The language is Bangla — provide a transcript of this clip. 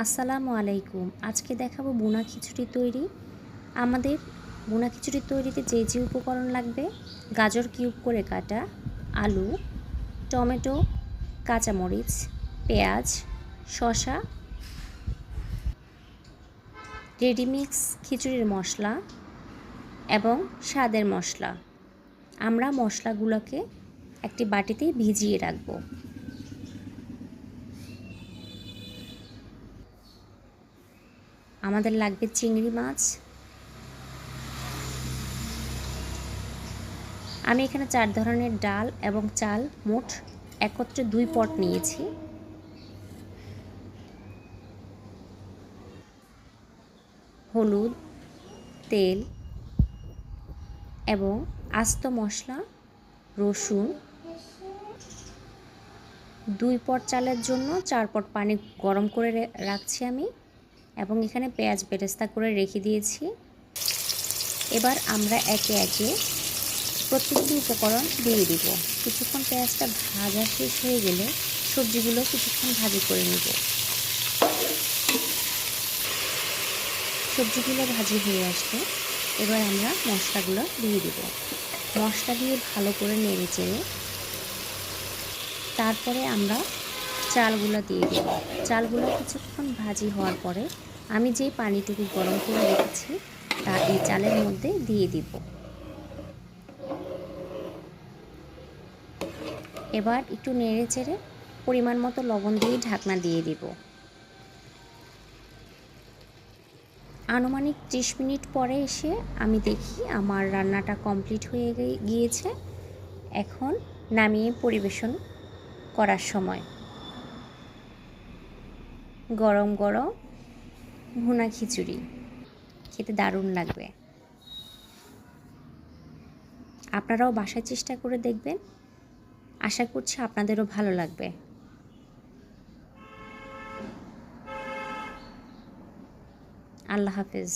আসসালামু আলাইকুম। আজকে দেখাবো ভুনা খিচুড়ি তৈরি। আমাদের ভুনা খিচুড়ি তৈরিতে যে উপকরণ লাগবে: গাজর কিউব করে কাটা, আলু, টমেটো, কাঁচামরিচ, পেঁয়াজ, শসা, রেডিমিক্স খিচুড়ির মশলা এবং স্বাদের মশলা। আমরা মশলাগুলোকে একটি বাটিতে ভিজিয়ে রাখবো। আমাদের লাগবে চিংড়ি মাছ। আমি এখানে 4 ধরনের ডাল এবং চাল মোট একত্রে 2 পট নিয়েছি। হলুদ, তেল এবং আস্ত মশলা, রসুন। 2 পট চালের জন্য 4 পট পানি গরম করে রাখছি আমি, এবং এখানে পেঁয়াজ বেরেস্তা করে রেখে দিয়েছি। এবার আমরা একে একে প্রত্যেকটি উপকরণ দিয়ে দিব। কিছুক্ষণ পেঁয়াজটা ভাজা শেষ হয়ে গেলে সবজিগুলো কিছুক্ষণ ভাজি করে নেব। সবজিগুলো ভাজি হয়ে আসলে এবার আমরা মশলাগুলো দিয়ে দিব। মশলা দিয়ে ভালো করে নেড়ে চেড়ে তারপরে আমরা চালগুলো দিয়ে দেব। চালগুলো কিছুক্ষণ ভাজি হওয়ার পরে আমি যে পানিটুকু গরম করে রেখেছি তা এই চালের মধ্যে দিয়ে দিব। এবার একটু নেড়ে চেড়ে পরিমাণ মতো লবণ দিয়ে ঢাকনা দিয়ে দিব। আনুমানিক 30 মিনিট পরে এসে আমি দেখি আমার রান্নাটা কমপ্লিট হয়ে গিয়েছে। এখন নামিয়ে পরিবেশন করার সময়। গরম গরম ভুনা খিচুড়ি খেতে দারুণ লাগবে। আপনারাও বাসায় চেষ্টা করে দেখবেন। আশা করছি আপনাদেরও ভালো লাগবে। আল্লাহ হাফেজ।